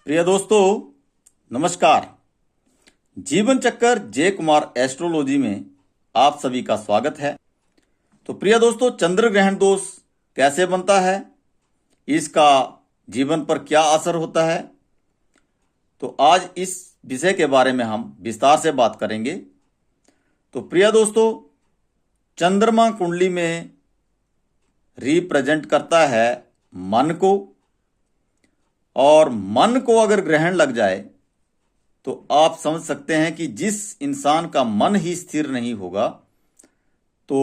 प्रिय दोस्तों, नमस्कार। जीवन चक्कर जय कुमार एस्ट्रोलॉजी में आप सभी का स्वागत है। तो प्रिय दोस्तों, चंद्र ग्रहण दोष कैसे बनता है, इसका जीवन पर क्या असर होता है, तो आज इस विषय के बारे में हम विस्तार से बात करेंगे। तो प्रिय दोस्तों, चंद्रमा कुंडली में रिप्रेजेंट करता है मन को, और मन को अगर ग्रहण लग जाए तो आप समझ सकते हैं कि जिस इंसान का मन ही स्थिर नहीं होगा तो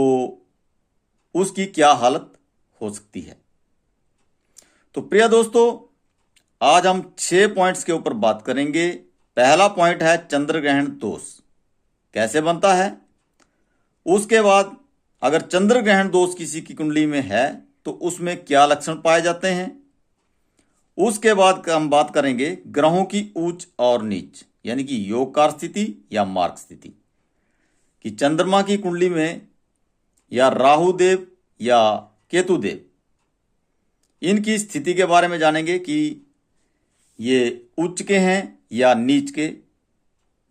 उसकी क्या हालत हो सकती है। तो प्रिय दोस्तों, आज हम 6 पॉइंट्स के ऊपर बात करेंगे। पहला पॉइंट है चंद्र ग्रहण दोष कैसे बनता है। उसके बाद अगर चंद्र ग्रहण दोष किसी की कुंडली में है तो उसमें क्या लक्षण पाए जाते हैं। उसके बाद हम बात करेंगे ग्रहों की उच्च और नीच, यानी कि योगकार स्थिति या मार्ग स्थिति, कि चंद्रमा की कुंडली में या राहु देव या केतु देव, इनकी स्थिति के बारे में जानेंगे कि ये उच्च के हैं या नीच के,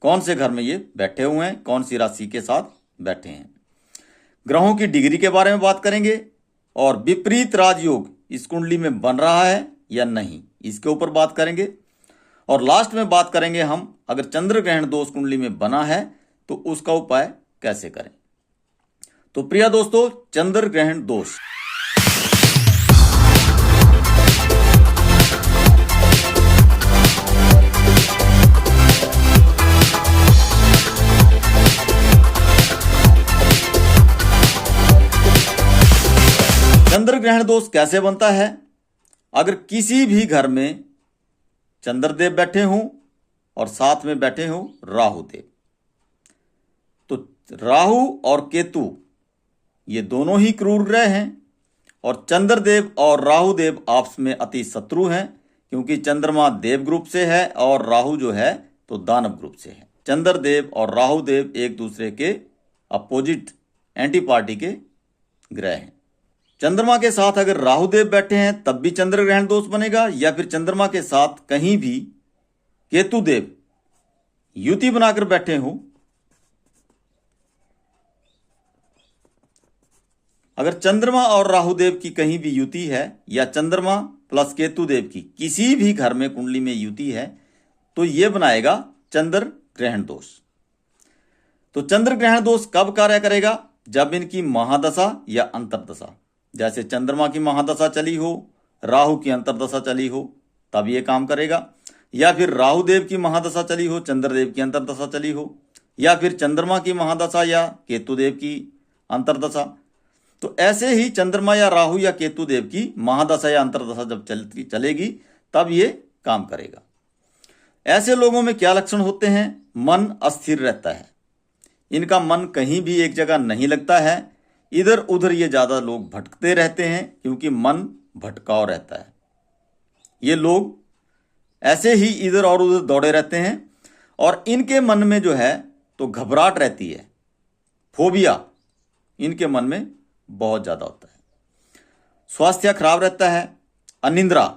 कौन से घर में ये बैठे हुए हैं, कौन सी राशि के साथ बैठे हैं। ग्रहों की डिग्री के बारे में बात करेंगे और विपरीत राजयोग इस कुंडली में बन रहा है या नहीं, इसके ऊपर बात करेंगे। और लास्ट में बात करेंगे हम अगर चंद्र ग्रहण दोष कुंडली में बना है तो उसका उपाय कैसे करें। तो प्रिय दोस्तों, चंद्र ग्रहण दोष। चंद्र ग्रहण दोष कैसे बनता है। अगर किसी भी घर में चंद्रदेव बैठे हों और साथ में बैठे हों राहु देव, तो राहु और केतु ये दोनों ही क्रूर ग्रह हैं और चंद्रदेव और राहु देव आपस में अति शत्रु हैं, क्योंकि चंद्रमा देव ग्रुप से है और राहु जो है तो दानव ग्रुप से है। चंद्रदेव और राहु देव एक दूसरे के अपोजिट एंटी पार्टी के ग्रह हैं। चंद्रमा के साथ अगर राहु देव बैठे हैं तब भी चंद्र ग्रहण दोष बनेगा, या फिर चंद्रमा के साथ कहीं भी केतु देव युति बनाकर बैठे हों। अगर चंद्रमा और राहु देव की कहीं भी युति है या चंद्रमा प्लस केतु देव की किसी भी घर में कुंडली में युति है तो यह बनाएगा चंद्र ग्रहण दोष। तो चंद्र ग्रहण दोष कब कार्य करेगा, जब इनकी महादशा या अंतरदशा, जैसे चंद्रमा की महादशा चली हो, राहु की अंतरदशा चली हो, तब ये काम करेगा। या फिर राहु देव की महादशा चली हो, चंद्रदेव की अंतरदशा चली हो, या फिर चंद्रमा की महादशा या केतु देव की अंतरदशा। तो ऐसे ही चंद्रमा या राहु या केतु देव की महादशा या अंतरदशा जब चलेगी तब ये काम करेगा। ऐसे लोगों में क्या लक्षण होते हैं। मन अस्थिर रहता है, इनका मन कहीं भी एक जगह नहीं लगता है, इधर उधर ये ज्यादा लोग भटकते रहते हैं क्योंकि मन भटकाव रहता है। ये लोग ऐसे ही इधर और उधर दौड़े रहते हैं और इनके मन में जो है तो घबराहट रहती है, फोबिया इनके मन में बहुत ज्यादा होता है। स्वास्थ्य खराब रहता है, अनिद्रा,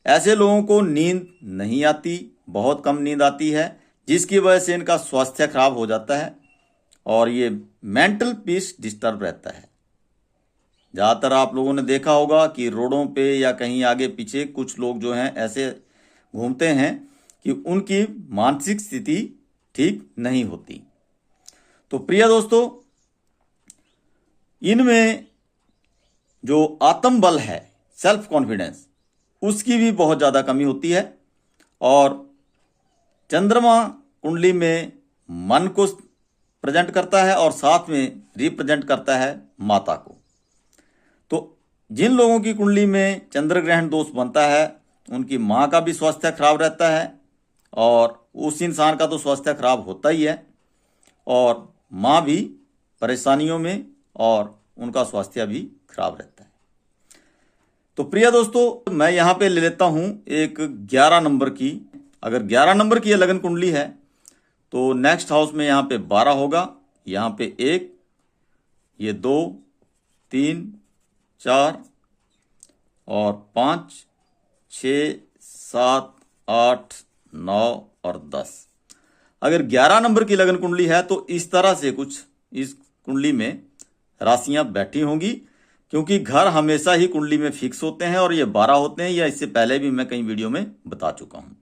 ऐसे लोगों को नींद नहीं आती, बहुत कम नींद आती है, जिसकी वजह से इनका स्वास्थ्य खराब हो जाता है और ये मेंटल पीस डिस्टर्ब रहता है। ज़्यादातर आप लोगों ने देखा होगा कि रोडों पे या कहीं आगे पीछे कुछ लोग जो हैं ऐसे घूमते हैं कि उनकी मानसिक स्थिति ठीक नहीं होती। तो प्रिय दोस्तों, इनमें जो आत्मबल है, सेल्फ कॉन्फिडेंस, उसकी भी बहुत ज़्यादा कमी होती है। और चंद्रमा कुंडली में मन को प्रेजेंट करता है और साथ में रिप्रेजेंट करता है माता को। तो जिन लोगों की कुंडली में चंद्र ग्रहण दोष बनता है उनकी माँ का भी स्वास्थ्य खराब रहता है और उस इंसान का तो स्वास्थ्य खराब होता ही है और माँ भी परेशानियों में और उनका स्वास्थ्य भी खराब रहता है। तो प्रिय दोस्तों, मैं यहाँ पे ले लेता हूँ एक 11 नंबर की। अगर 11 नंबर की लगन कुंडली है तो नेक्स्ट हाउस में यहाँ पे 12 होगा, यहाँ पे 1, ये 2, 3, 4 और 5, 6, 7, 8, 9 और 10। अगर 11 नंबर की लगन कुंडली है तो इस तरह से कुछ इस कुंडली में राशियां बैठी होंगी, क्योंकि घर हमेशा ही कुंडली में फिक्स होते हैं और ये 12 होते हैं, या इससे पहले भी मैं कई वीडियो में बता चुका हूं।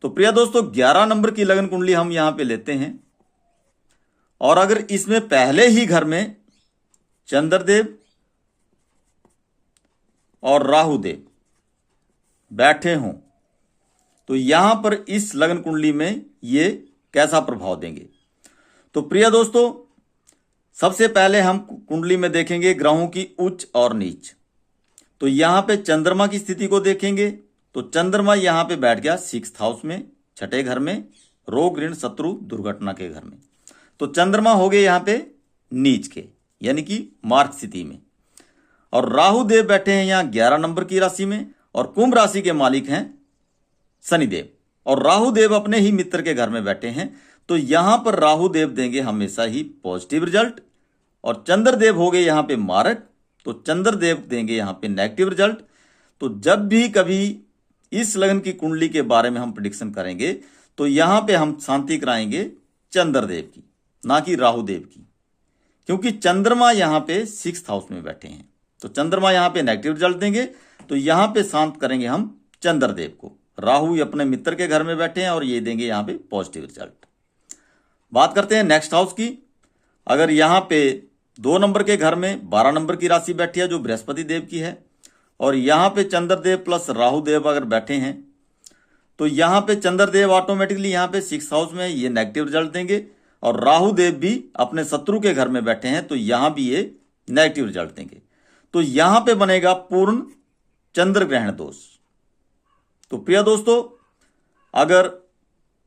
तो प्रिय दोस्तों, 11 नंबर की लगन कुंडली हम यहां पे लेते हैं, और अगर इसमें पहले ही घर में चंद्रदेव और राहुदेव बैठे हों तो यहां पर इस लगन कुंडली में ये कैसा प्रभाव देंगे। तो प्रिय दोस्तों, सबसे पहले हम कुंडली में देखेंगे ग्रहों की उच्च और नीच। तो यहां पे चंद्रमा की स्थिति को देखेंगे तो चंद्रमा यहां पे बैठ गया 6th हाउस में, छठे घर में, रोग ऋण शत्रु दुर्घटना के घर में। तो चंद्रमा हो गए यहां पे नीच के, यानी कि मार्ग स्थिति में। और राहु देव बैठे हैं यहां 11 नंबर की राशि में, और कुंभ राशि के मालिक हैं शनिदेव, और राहु देव अपने ही मित्र के घर में बैठे हैं। तो यहां पर राहु देव देंगे हमेशा ही पॉजिटिव रिजल्ट, और चंद्रदेव हो गए यहां पे मारक, तो चंद्रदेव देंगे यहां पे नेगेटिव रिजल्ट। तो जब भी कभी इस लगन की कुंडली के बारे में हम प्रिडिक्शन करेंगे तो यहां पे हम शांति कराएंगे चंद्रदेव की, ना कि राहु देव की, क्योंकि चंद्रमा यहां पे 6th हाउस में बैठे हैं। तो चंद्रमा यहां पे नेगेटिव रिजल्ट देंगे, तो यहां पे शांत करेंगे हम चंद्रदेव को। राहु अपने मित्र के घर में बैठे हैं और ये देंगे यहां पे पॉजिटिव रिजल्ट। बात करते हैं नेक्स्ट हाउस की। अगर यहां पे 2 नंबर के घर में 12 नंबर की राशि बैठी है जो बृहस्पति देव की है, और यहां पे चंद्रदेव प्लस राहु देव अगर बैठे हैं तो यहां पे चंद्रदेव ऑटोमेटिकली यहां पे 6th हाउस में ये नेगेटिव रिजल्ट देंगे, और राहु देव भी अपने शत्रु के घर में बैठे हैं तो यहां भी ये नेगेटिव रिजल्ट देंगे। तो यहां पे बनेगा पूर्ण चंद्र ग्रहण दोष। तो प्रिय दोस्तों, अगर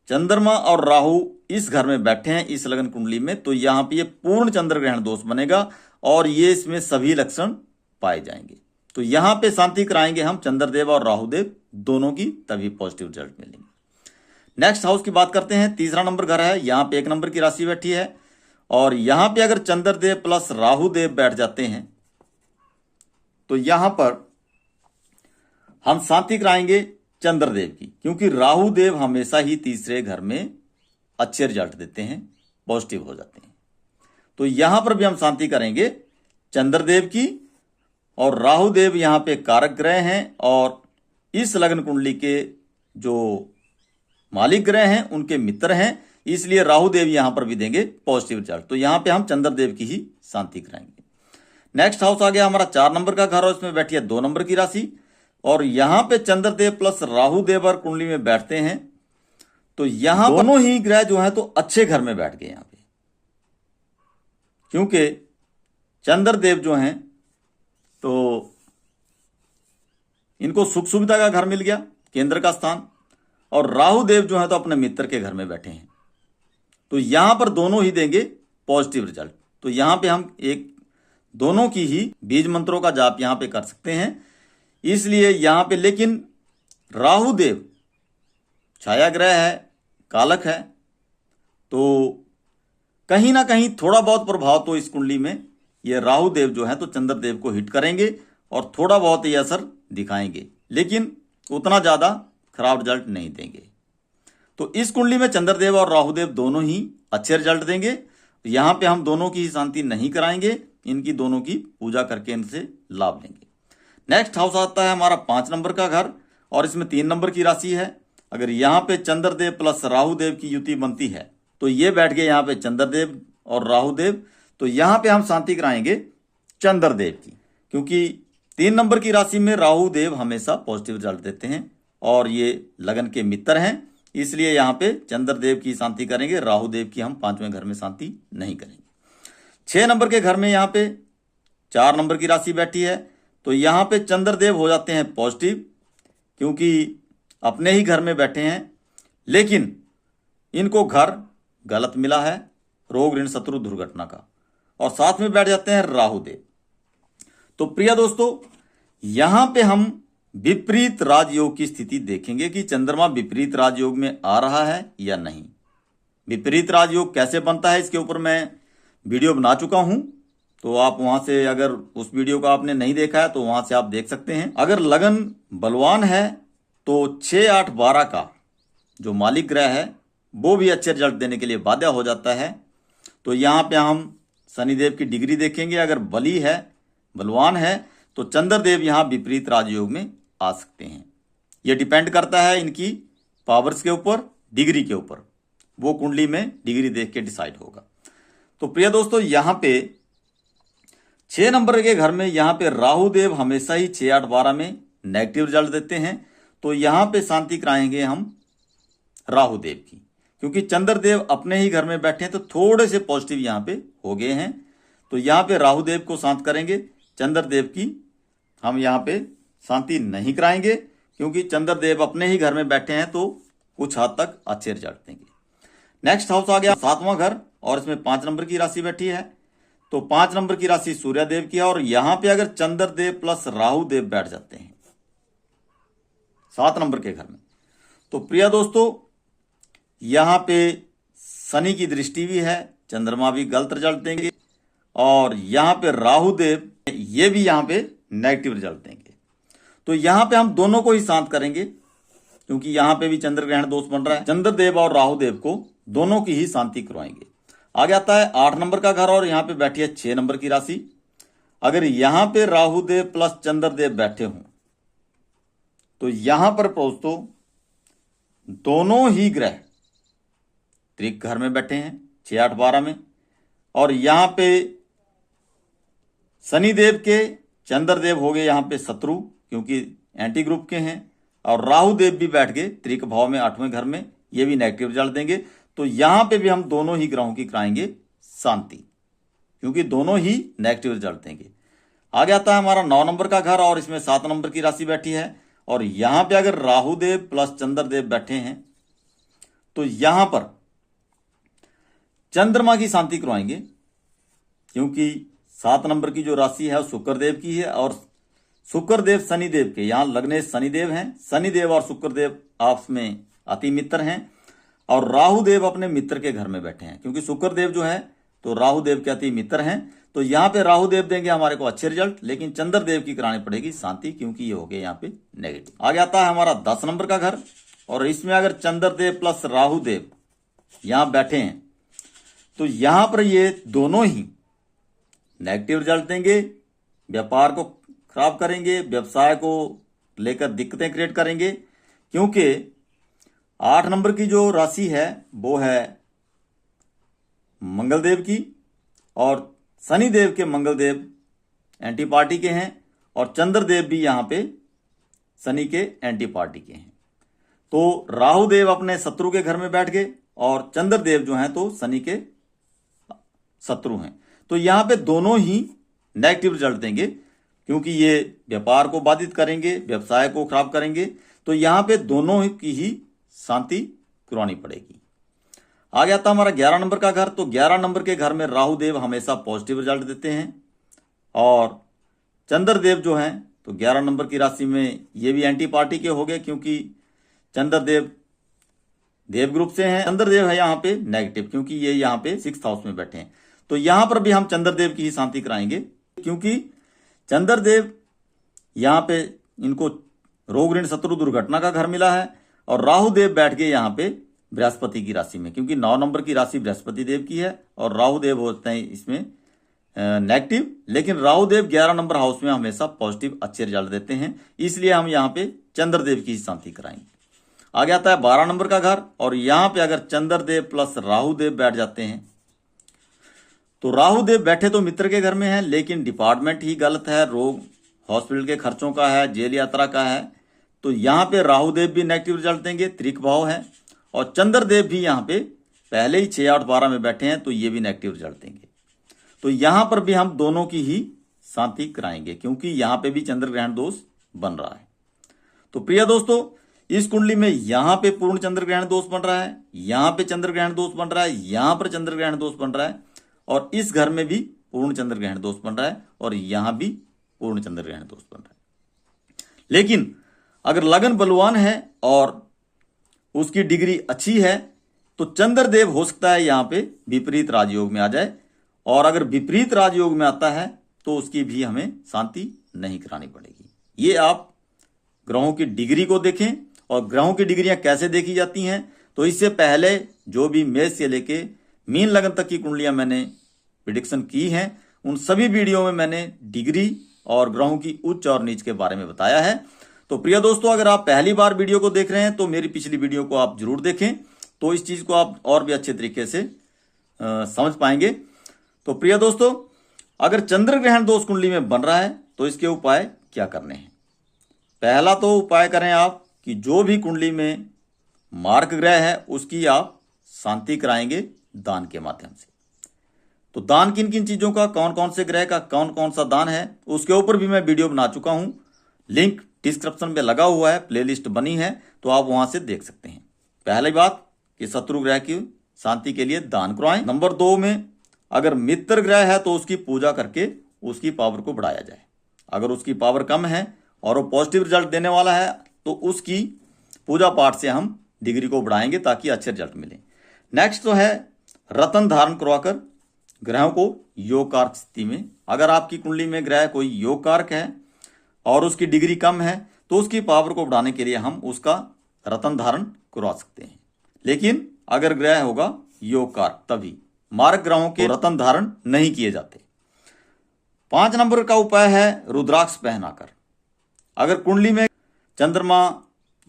चंद्रमा और राहु इस घर में बैठे हैं इस लगन कुंडली में तो यहां पे ये पूर्ण चंद्र ग्रहण दोष बनेगा, और ये इसमें सभी लक्षण पाए जाएंगे। तो यहां पे शांति कराएंगे हम चंद्रदेव और राहुदेव दोनों की, तभी पॉजिटिव रिजल्ट मिलेंगे। नेक्स्ट हाउस की बात करते हैं। 3रा नंबर घर है, यहां पे 1 नंबर की राशि बैठी है, और यहां पे अगर चंद्रदेव प्लस राहुदेव बैठ जाते हैं तो यहां पर हम शांति कराएंगे चंद्रदेव की, क्योंकि राहुदेव हमेशा ही 3रे घर में अच्छे रिजल्ट देते हैं, पॉजिटिव हो जाते हैं। तो यहां पर भी हम शांति करेंगे चंद्रदेव की, और राहुदेव यहां पे कारक ग्रह हैं, और इस लगन कुंडली के जो मालिक ग्रह हैं उनके मित्र हैं, इसलिए राहुदेव यहां पर भी देंगे पॉजिटिव रिजल्ट। तो यहां पे हम चंद्रदेव की ही शांति कराएंगे। नेक्स्ट हाउस आ गया हमारा 4 नंबर का घर, और इसमें बैठी है 2 नंबर की राशि, और यहां पे चंद्रदेव प्लस राहुदेव और कुंडली में बैठते हैं तो यहां दोनों ही ग्रह जो है तो अच्छे घर में बैठ गए यहां पे, क्योंकि चंद्रदेव जो हैं तो इनको सुख सुविधा का घर मिल गया, केंद्र का स्थान, और राहुदेव जो है तो अपने मित्र के घर में बैठे हैं। तो यहां पर दोनों ही देंगे पॉजिटिव रिजल्ट। तो यहां पे हम दोनों की ही बीज मंत्रों का जाप यहां पे कर सकते हैं, इसलिए यहां पे, लेकिन राहुदेव छाया ग्रह है, कालक है, तो कहीं ना कहीं थोड़ा बहुत प्रभाव तो इस कुंडली में ये राहुदेव जो है तो चंद्रदेव को हिट करेंगे और थोड़ा बहुत ये असर दिखाएंगे, लेकिन उतना ज्यादा खराब रिजल्ट नहीं देंगे। तो इस कुंडली में चंद्रदेव और राहुदेव दोनों ही अच्छे रिजल्ट देंगे। यहां पे हम दोनों की ही शांति नहीं कराएंगे, इनकी दोनों की पूजा करके इनसे लाभ लेंगे। नेक्स्ट हाउस आता है हमारा 5 नंबर का घर, और इसमें 3 नंबर की राशि है। अगर यहां पे चंद्रदेव प्लस राहुदेव की युति बनती है तो ये बैठ गए यहां पे चंद्रदेव और राहुदेव। तो यहां पे हम शांति कराएंगे चंद्रदेव की, क्योंकि 3 नंबर की राशि में राहुदेव हमेशा पॉजिटिव रिजल्ट देते हैं और ये लगन के मित्र हैं, इसलिए यहां पे चंद्रदेव की शांति करेंगे, राहुदेव की हम 5वें घर में शांति नहीं करेंगे। 6 नंबर के घर में यहां पे 4 नंबर की राशि बैठी है, तो यहां पे चंद्रदेव हो जाते हैं पॉजिटिव, क्योंकि अपने ही घर में बैठे हैं, लेकिन इनको घर गलत मिला है, रोग ऋण शत्रु दुर्घटना का, और साथ में बैठ जाते हैं राहुदेव। तो प्रिय दोस्तों, यहां पे हम विपरीत राजयोग की स्थिति देखेंगे कि चंद्रमा विपरीत राजयोग में आ रहा है या नहीं। विपरीत राजयोग कैसे बनता है इसके ऊपर मैं वीडियो बना चुका हूं, तो आप वहां से, अगर उस वीडियो को आपने नहीं देखा है तो वहां से आप देख सकते हैं। अगर लगन बलवान है तो 6, 8, 12 का जो मालिक ग्रह है वो भी अच्छे रिजल्ट देने के लिए बाध्य हो जाता है। तो यहाँ पे हम शनिदेव की डिग्री देखेंगे। अगर बली है, बलवान है, तो चंद्रदेव यहाँ विपरीत राजयोग में आ सकते हैं। ये डिपेंड करता है इनकी पावर्स के ऊपर, डिग्री के ऊपर। वो कुंडली में डिग्री देख के डिसाइड होगा। तो प्रिय दोस्तों, यहाँ पे 6 नंबर के घर में यहाँ पे राहु देव हमेशा ही 6, 8, 12 में नेगेटिव रिजल्ट देते हैं। तो यहाँ पे शांति कराएंगे हम राहु देव की, क्योंकि चंद्रदेव अपने ही घर में बैठे हैं तो थोड़े से पॉजिटिव यहाँ पे हो गए हैं। तो यहाँ पे राहु देव को शांत करेंगे, चंद्रदेव की हम यहाँ पे शांति नहीं कराएंगे, क्योंकि चंद्रदेव अपने ही घर में बैठे हैं तो कुछ हद तक अच्छे रिजल्ट देंगे। नेक्स्ट हाउस आ गया 7वां घर, और इसमें 5 नंबर की राशि बैठी है। तो 5 नंबर की राशि सूर्यदेव की है, और यहां पे अगर चंद्रदेव प्लस राहु देव बैठ जाते हैं 7 नंबर के घर में, तो प्रिय दोस्तों यहां पे शनि की दृष्टि भी है, चंद्रमा भी गलत रिजल्ट देंगे, और यहां पे राहु देव ये भी यहां पे नेगेटिव रिजल्ट देंगे। तो यहां पे हम दोनों को ही शांत करेंगे, क्योंकि यहां पे भी चंद्र ग्रहण दोष बन रहा है। चंद्रदेव और राहु देव को दोनों की ही शांति करवाएंगे। आगे आता है 8 नंबर का घर, और यहां पे बैठी है 6 नंबर की राशि। अगर यहां पे राहु देव प्लस चंद्रदेव बैठे हों तो यहां पर दोस्तों दोनों ही ग्रह त्रिक घर में बैठे हैं 6, 8, 12 में, और यहां पे शनिदेव के चंद्रदेव हो गए यहां पे शत्रु, क्योंकि एंटी ग्रुप के हैं, और राहु देव भी बैठ गए त्रिक भाव में 8वें घर में, ये भी नेगेटिव रिजल्ट देंगे। तो यहां पे भी हम दोनों ही ग्रहों की कराएंगे शांति, क्योंकि दोनों ही नेगेटिव रिजल्ट देंगे। आगे आता है हमारा 9 नंबर का घर, और इसमें 7 नंबर की राशि बैठी है, और यहां पे अगर राहु देव प्लस चंद्रदेव बैठे हैं तो यहां पर चंद्रमा की शांति करवाएंगे, क्योंकि 7 नंबर की जो राशि है वो शुक्रदेव की है, और शुक्रदेव शनिदेव के यहां लगने शनिदेव हैं। शनिदेव और शुक्रदेव आपस में अति मित्र हैं, और राहु देव अपने मित्र के घर में बैठे हैं, क्योंकि शुक्रदेव जो है तो राहु देव के अति मित्र हैं। तो यहां पे राहु देव देंगे हमारे को अच्छे रिजल्ट, लेकिन चंद्रदेव की करानी पड़ेगी शांति, क्योंकि ये हो गए यहाँ पे नेगेटिव। आगे आता है हमारा 10 नंबर का घर, और इसमें अगर चंद्रदेव प्लस राहु देव यहां बैठे हैं तो यहां पर ये दोनों ही नेगेटिव रिजल्ट देंगे, व्यापार को खराब करेंगे, व्यवसाय को लेकर दिक्कतें क्रिएट करेंगे, क्योंकि 8 नंबर की जो राशि है वो है मंगलदेव की, और शनिदेव के मंगलदेव एंटी पार्टी के हैं, और चंद्रदेव भी यहां पे शनि के एंटी पार्टी के हैं। तो राहु देव अपने शत्रु के घर में बैठ गए, और चंद्रदेव जो हैं तो शनि के शत्रु हैं। तो यहां पे दोनों ही नेगेटिव रिजल्ट देंगे, क्योंकि ये व्यापार को बाधित करेंगे, व्यवसाय को खराब करेंगे। तो यहां पे दोनों की ही शांति करवानी पड़ेगी। आगे आता हमारा 11 नंबर का घर, तो 11 नंबर के घर में राहु देव हमेशा पॉजिटिव रिजल्ट देते हैं, और चंद्रदेव जो हैं तो 11 नंबर की राशि में ये भी एंटी पार्टी के हो गए, क्योंकि चंद्रदेव देव ग्रुप से हैं। चंद्रदेव है यहाँ पे नेगेटिव, क्योंकि ये यहाँ पे 6th हाउस में बैठे हैं। तो यहां पर भी हम चंद्रदेव की ही शांति कराएंगे, क्योंकि चंद्रदेव यहां पे इनको रोग ऋण शत्रु दुर्घटना का घर मिला है, और राहु देव बैठ गए यहां पे बृहस्पति की राशि में, क्योंकि 9 नंबर की राशि बृहस्पति देव की है, और राहु देव होते हैं इसमें नेगेटिव, लेकिन राहु देव 11 नंबर हाउस में हमेशा पॉजिटिव अच्छे रिजल्ट देते हैं, इसलिए हम यहाँ पे चंद्रदेव की ही शांति कराएंगे। आगे आता है 12 नंबर का घर, और यहां पे अगर चंद्रदेव प्लस राहु देव बैठ जाते हैं तो राहु देव बैठे तो मित्र के घर में है, लेकिन डिपार्टमेंट ही गलत है, रोग हॉस्पिटल के खर्चों का है, जेल यात्रा का है। तो यहां पे राहु देव भी नेगेटिव रिजल्ट देंगे, त्रिक भाव है, और चंद्रदेव भी यहां पे पहले ही 6, 8, 12 में बैठे हैं, तो ये भी नेगेटिव रिजल्ट देंगे। तो यहां पर भी हम दोनों की ही शांति कराएंगे, क्योंकि यहां पे भी चंद्र ग्रहण दोष बन रहा है। तो प्रिय दोस्तों, इस कुंडली में यहां पे पूर्ण चंद्र ग्रहण दोष बन रहा है, यहां पे चंद्र ग्रहण दोष बन रहा है, यहां पर चंद्र ग्रहण दोष बन रहा है, और इस घर में भी पूर्ण चंद्र ग्रहण दोष बन रहा है, और यहां भी पूर्ण चंद्र ग्रहण दोष बन रहा है। लेकिन अगर लगन बलवान है और उसकी डिग्री अच्छी है तो चंद्रदेव हो सकता है यहां पे विपरीत राजयोग में आ जाए, और अगर विपरीत राजयोग में आता है तो उसकी भी हमें शांति नहीं करानी पड़ेगी। ये आप ग्रहों की डिग्री को देखें और ग्रहों की डिग्रियां कैसे देखी जाती हैं, तो इससे पहले जो भी मेष से लेके मीन लगन तक की कुंडलियां मैंने प्रिडिक्शन की हैं, उन सभी वीडियो में मैंने डिग्री और ग्रहों की उच्च और नीच के बारे में बताया है। तो प्रिय दोस्तों, अगर आप पहली बार वीडियो को देख रहे हैं तो मेरी पिछली वीडियो को आप जरूर देखें, तो इस चीज को आप और भी अच्छे तरीके से समझ पाएंगे। तो प्रिय दोस्तों, अगर चंद्र ग्रहण दोष कुंडली में बन रहा है तो इसके उपाय क्या करने हैं। पहला तो उपाय करें आप कि जो भी कुंडली में मार्क ग्रह है उसकी आप शांति कराएंगे दान के माध्यम से। तो दान किन किन चीजों का, कौन कौन से ग्रह का कौन कौन सा दान है, उसके ऊपर भी मैं वीडियो बना चुका हूं। लिंक डिस्क्रिप्शन में लगा हुआ है, प्लेलिस्ट बनी है, तो आप वहां से देख सकते हैं। पहली बात कि शत्रु ग्रह की शांति के लिए दान करवाएं। नंबर 2 में अगर मित्र ग्रह है तो उसकी पूजा करके उसकी पावर को बढ़ाया जाए। अगर उसकी पावर कम है और वो पॉजिटिव रिजल्ट देने वाला है तो उसकी पूजा पाठ से हम डिग्री को बढ़ाएंगे ताकि अच्छे रिजल्ट मिले। नेक्स्ट तो है रत्न धारण करवाकर ग्रहों को योग कारक स्थिति में, अगर आपकी कुंडली में ग्रह कोई योग कारक है और उसकी डिग्री कम है तो उसकी पावर को बढ़ाने के लिए हम उसका रत्न धारण करवा सकते हैं। लेकिन अगर ग्रह होगा योग कारक, तभी मारक ग्रहों के रत्न धारण नहीं किए जाते। 5 नंबर का उपाय है रुद्राक्ष पहनाकर। अगर कुंडली में चंद्रमा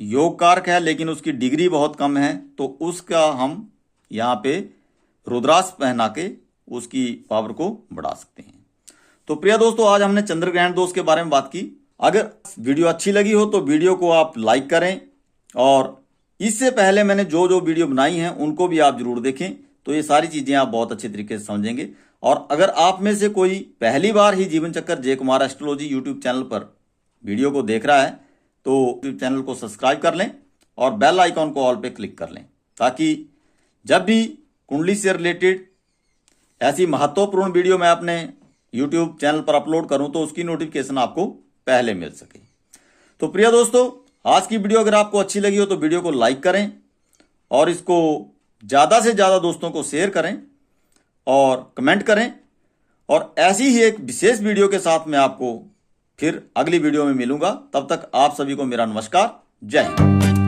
योग कारक है लेकिन उसकी डिग्री बहुत कम है तो उसका हम यहाँ पे रुद्राक्ष पहना के उसकी पावर को बढ़ा सकते हैं। तो प्रिय दोस्तों, आज हमने चंद्र ग्रहण दोष के बारे में बात की। अगर वीडियो अच्छी लगी हो तो वीडियो को आप लाइक करें और इससे पहले मैंने जो जो वीडियो बनाई हैं उनको भी आप जरूर देखें, तो ये सारी चीजें आप बहुत अच्छे तरीके से समझेंगे। और अगर आप में से कोई पहली बार ही जीवन चक्कर जय कुमार एस्ट्रोलॉजी यूट्यूब चैनल पर वीडियो को देख रहा है तो यूट्यूब चैनल को सब्सक्राइब कर लें और बेल आइकॉन को ऑल पे क्लिक कर लें, ताकि जब भी कुंडली से रिलेटेड ऐसी महत्वपूर्ण वीडियो मैं अपने यूट्यूब चैनल पर अपलोड करूं तो उसकी नोटिफिकेशन आपको पहले मिल सके। तो प्रिय दोस्तों, आज की वीडियो अगर आपको अच्छी लगी हो तो वीडियो को लाइक करें और इसको ज़्यादा से ज़्यादा दोस्तों को शेयर करें और कमेंट करें। और ऐसी ही एक विशेष वीडियो के साथ मैं आपको फिर अगली वीडियो में मिलूंगा। तब तक आप सभी को मेरा नमस्कार। जय हिंद।